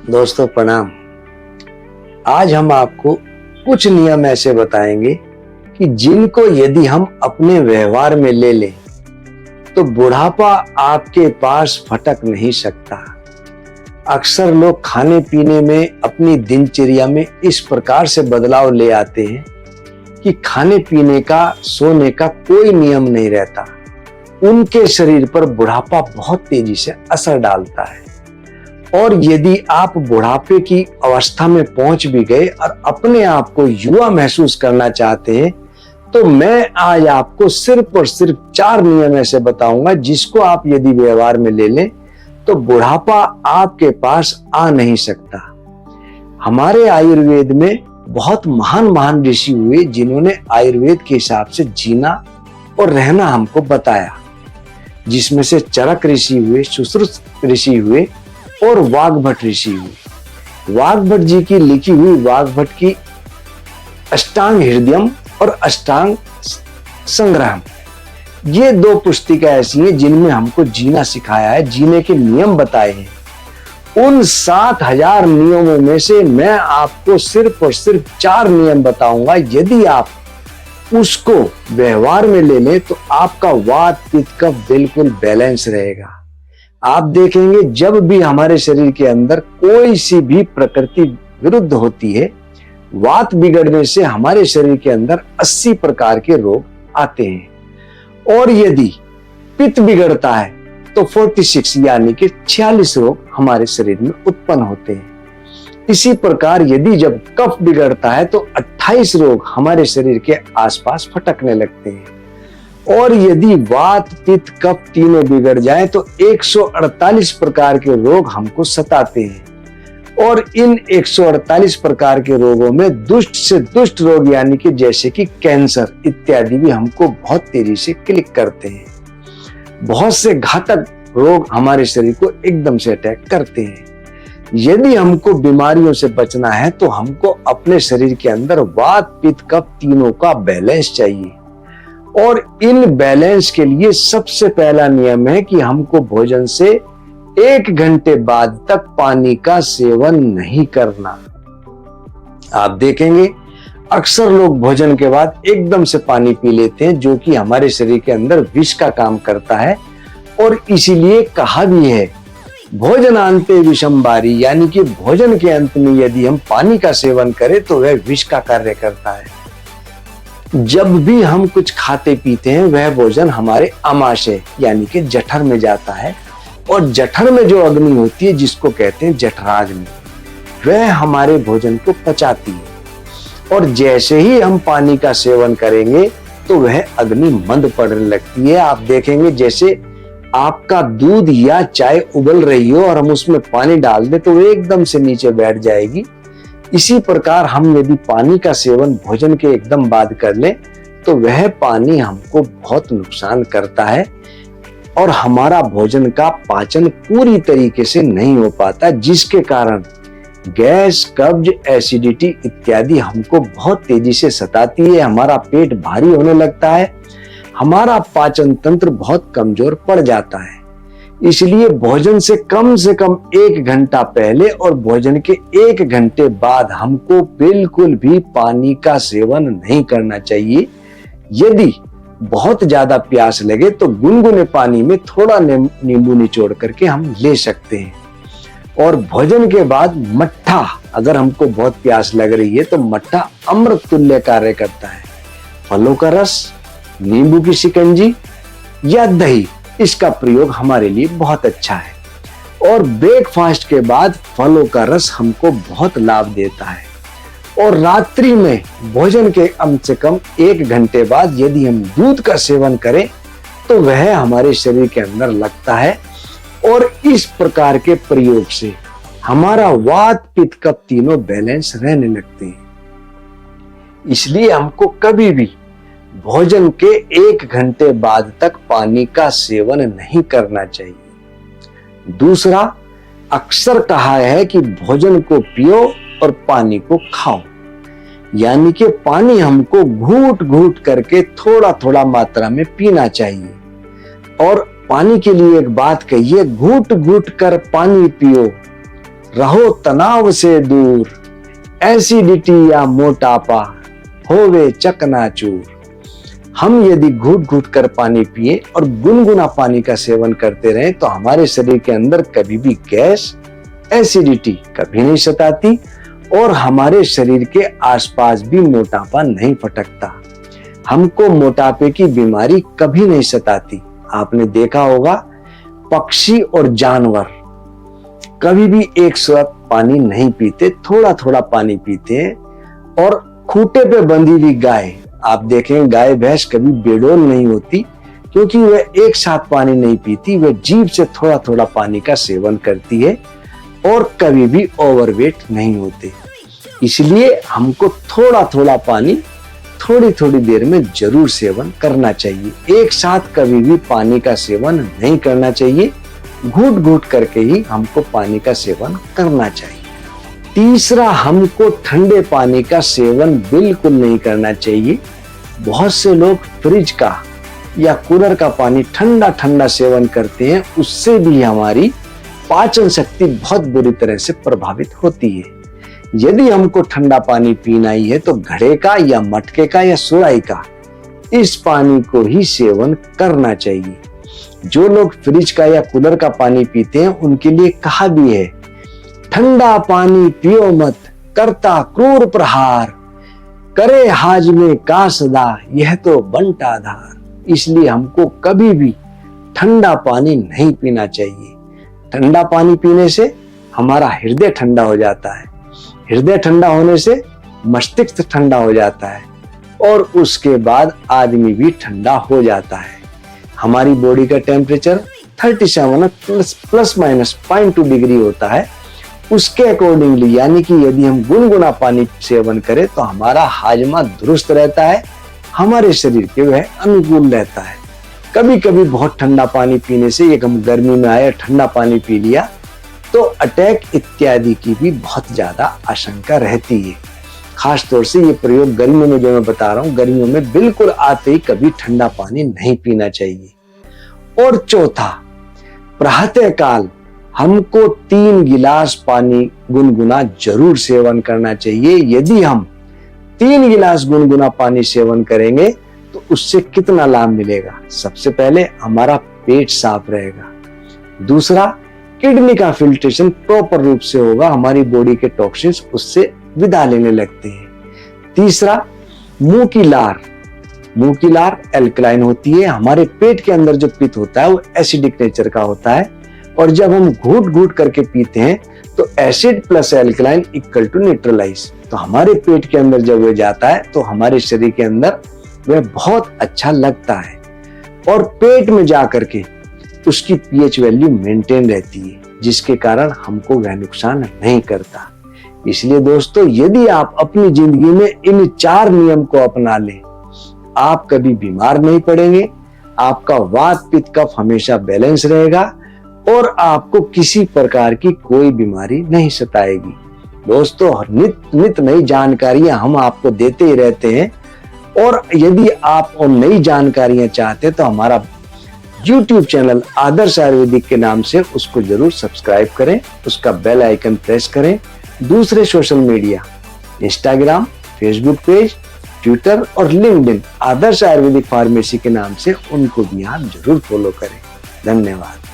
दोस्तों प्रणाम। आज हम आपको कुछ नियम ऐसे बताएंगे कि जिनको यदि हम अपने व्यवहार में ले लें तो बुढ़ापा आपके पास फटक नहीं सकता। अक्सर लोग खाने पीने में अपनी दिनचर्या में इस प्रकार से बदलाव ले आते हैं कि खाने पीने का, सोने का कोई नियम नहीं रहता। उनके शरीर पर बुढ़ापा बहुत तेजी से असर डालता है। और यदि आप बुढ़ापे की अवस्था में पहुंच भी गए और अपने आप को युवा महसूस करना चाहते हैं तो मैं आज आपको सिर्फ और सिर्फ 4 नियम ऐसे बताऊंगा जिसको आप यदि व्यवहार में ले लें तो बुढ़ापा आपके पास आ नहीं सकता। हमारे आयुर्वेद में बहुत महान ऋषि हुए जिन्होंने आयुर्वेद के हिसाब से जीना और रहना हमको बताया, जिसमें से चरक ऋषि हुए, सुश्रुत ऋषि हुए और वाग्भट ऋषि हुए। वाग्भट जी की लिखी हुई वाग्भट की अष्टांग हृदयम और अष्टांग संग्रहम, ये 2 पुस्तिका ऐसी हैं जिनमें हमको जीना सिखाया है, जीने के नियम बताए हैं। उन 7000 नियमों में से मैं आपको सिर्फ और सिर्फ 4 नियम बताऊंगा। यदि आप उसको व्यवहार में ले लें तो आपका वात पित्त कफ बिल्कुल बैलेंस रहेगा। आप देखेंगे जब भी हमारे शरीर के अंदर कोई सी भी प्रकृति विरुद्ध होती है, वात बिगड़ने से हमारे शरीर के अंदर 80 प्रकार के रोग आते हैं और यदि पित्त बिगड़ता है तो 46 यानी कि 46 रोग हमारे शरीर में उत्पन्न होते हैं। इसी प्रकार यदि जब कफ बिगड़ता है तो 28 रोग हमारे शरीर के आसपास फटकने लगते हैं और यदि वात पित्त कफ तीनों बिगड़ जाए तो 148 प्रकार के रोग हमको सताते हैं। और इन 148 प्रकार के रोगों में दुष्ट से दुष्ट रोग यानी कि जैसे कि कैंसर इत्यादि भी हमको बहुत तेजी से क्लिक करते हैं। बहुत से घातक रोग हमारे शरीर को एकदम से अटैक करते हैं। यदि हमको बीमारियों से बचना है तो हमको अपने शरीर के अंदर वात पित्त कफ तीनों का बैलेंस चाहिए और इन बैलेंस के लिए सबसे पहला नियम है कि हमको भोजन से 1 घंटे बाद तक पानी का सेवन नहीं करना। आप देखेंगे अक्सर लोग भोजन के बाद एकदम से पानी पी लेते हैं जो कि हमारे शरीर के अंदर विष का काम करता है और इसीलिए कहा भी है भोजनांते विषमबारी, यानी कि भोजन के अंत में यदि हम पानी का सेवन करें तो वह विष का कार्य करता है। जब भी हम कुछ खाते पीते हैं वह भोजन हमारे आमाशय यानी कि जठर में जाता है और जठर में जो अग्नि होती है जिसको कहते हैं जठराग्नि, वह हमारे भोजन को पचाती है और जैसे ही हम पानी का सेवन करेंगे तो वह अग्नि मंद पड़ने लगती है। आप देखेंगे जैसे आपका दूध या चाय उबल रही हो और हम उसमें पानी डाल दें तो वो एकदम से नीचे बैठ जाएगी। इसी प्रकार हम यदि पानी का सेवन भोजन के एकदम बाद कर लें तो वह पानी हमको बहुत नुकसान करता है और हमारा भोजन का पाचन पूरी तरीके से नहीं हो पाता, जिसके कारण गैस, कब्ज, एसिडिटी इत्यादि हमको बहुत तेजी से सताती है। हमारा पेट भारी होने लगता है, हमारा पाचन तंत्र बहुत कमजोर पड़ जाता है। इसलिए भोजन से कम 1 घंटा पहले और भोजन के 1 घंटे बाद हमको बिल्कुल भी पानी का सेवन नहीं करना चाहिए। यदि बहुत ज्यादा प्यास लगे तो गुनगुने पानी में थोड़ा नींबू निचोड़ करके हम ले सकते हैं। और भोजन के बाद मट्ठा, अगर हमको बहुत प्यास लग रही है तो मट्ठा अमृत तुल्य कार्य करता है। फलों का रस, नींबू की शिकंजी या दही, इसका प्रयोग हमारे लिए बहुत अच्छा है। और ब्रेकफास्ट के बाद फलों का रस हमको बहुत लाभ देता है। और रात्रि में भोजन के कम से कम 1 घंटे बाद यदि हम दूध का सेवन करें तो वह हमारे शरीर के अंदर लगता है और इस प्रकार के प्रयोग से हमारा वात पित्त कफ तीनों बैलेंस रहने लगते हैं। इसलिए हमको कभी भी भोजन के 1 घंटे बाद तक पानी का सेवन नहीं करना चाहिए। दूसरा, अक्सर कहा है कि भोजन को पियो और पानी को खाओ, यानी कि पानी हमको घूट घूट करके थोड़ा थोड़ा मात्रा में पीना चाहिए। और पानी के लिए एक बात कहिए, घूट घूट कर पानी पियो, रहो तनाव से दूर, एसिडिटी या मोटापा होवे चकनाचूर। हम यदि घूट घूट कर पानी पिए और गुनगुना पानी का सेवन करते रहें तो हमारे शरीर के अंदर कभी भी गैस, एसिडिटी कभी नहीं सताती और हमारे शरीर के आसपास भी मोटापा नहीं फटकता। हमको मोटापे की बीमारी कभी नहीं सताती। आपने देखा होगा पक्षी और जानवर कभी भी एक साथ पानी नहीं पीते, थोड़ा थोड़ा पानी पीते हैं। और खूंटे पे बंधी हुई गाय, आप देखें गाय भैंस कभी बेडौल नहीं होती क्योंकि वह एक साथ पानी नहीं पीती, वह जीभ से थोड़ा थोड़ा पानी का सेवन करती है और कभी भी ओवरवेट नहीं होते। इसलिए हमको थोड़ा थोड़ा पानी थोड़ी थोड़ी देर में जरूर सेवन करना चाहिए। एक साथ कभी भी पानी का सेवन नहीं करना चाहिए, घूट घूट करके ही हमको पानी का सेवन करना चाहिए। तीसरा, हमको ठंडे पानी का सेवन बिल्कुल नहीं करना चाहिए। बहुत से लोग फ्रिज का या कूलर का पानी ठंडा ठंडा सेवन करते हैं, उससे भी हमारी पाचन शक्ति बहुत बुरी तरह से प्रभावित होती है। यदि हमको ठंडा पानी पीना ही है तो घड़े का या मटके का या सुराही का, इस पानी को ही सेवन करना चाहिए। जो लोग फ्रिज का या कूलर का पानी पीते हैं उनके लिए कहा भी है, ठंडा पानी पियो मत, करता क्रूर प्रहार, करे हाजमे का सदा, यह तो बंटा धार। इसलिए हमको कभी भी ठंडा पानी नहीं पीना चाहिए। ठंडा पानी पीने से हमारा हृदय ठंडा हो जाता है, हृदय ठंडा होने से मस्तिष्क ठंडा हो जाता है और उसके बाद आदमी भी ठंडा हो जाता है। हमारी बॉडी का टेम्परेचर 37 प्लस माइनस 0.2 डिग्री होता है। उसके अकॉर्डिंगली यानी कि यदि हम गुनगुना पानी सेवन करें तो हमारा हाजमा दुरुस्त रहता है, हमारे शरीर के वह अनुकूल रहता है। कभी कभी बहुत ठंडा पानी पीने से, एक हम गर्मी में आए ठंडा पानी पी लिया तो अटैक इत्यादि की भी बहुत ज्यादा आशंका रहती है। खास तौर से ये प्रयोग गर्मियों में जो मैं बता रहा हूँ, गर्मियों में बिल्कुल आते ही कभी ठंडा पानी नहीं पीना चाहिए। और चौथा, प्रातः काल हमको 3 गिलास पानी गुनगुना जरूर सेवन करना चाहिए। यदि हम 3 गिलास गुनगुना पानी सेवन करेंगे तो उससे कितना लाभ मिलेगा? सबसे पहले हमारा पेट साफ रहेगा, दूसरा किडनी का फिल्ट्रेशन प्रॉपर रूप से होगा, हमारी बॉडी के टॉक्सिन्स उससे विदा लेने लगते हैं, तीसरा मुंह की लार एल्कलाइन होती है। हमारे पेट के अंदर जो पित्त होता है वो एसिडिक नेचर का होता है और जब हम घूट घूट करके पीते हैं तो acid plus alkaline equal to neutralize. तो हमारे पेट के अंदर जब वह जाता है तो हमारे शरीर के अंदर वह बहुत अच्छा लगता है और पेट में जा करके उसकी पीएच वैल्यू मेंटेन रहती है, जिसके कारण हमको वह नुकसान नहीं करता। इसलिए दोस्तों, यदि आप अपनी जिंदगी में इन 4 नियम को अपना लें, आप कभी बीमार नहीं पड़ेंगे, आपका वात पित्त कफ हमेशा बैलेंस रहेगा और आपको किसी प्रकार की कोई बीमारी नहीं सताएगी। दोस्तों, नित नई जानकारियां हम आपको देते ही रहते हैं और यदि आप और नई जानकारियां चाहते हैं तो हमारा YouTube चैनल आदर्श आयुर्वेदिक के नाम से उसको जरूर सब्सक्राइब करें, उसका बेल आइकन प्रेस करें। दूसरे social media Instagram, Facebook page, Twitter और लिंक्डइन आदर्श आयुर्वेदिक फार्मेसी के नाम से उनको भी आप जरूर फॉलो करें। धन्यवाद।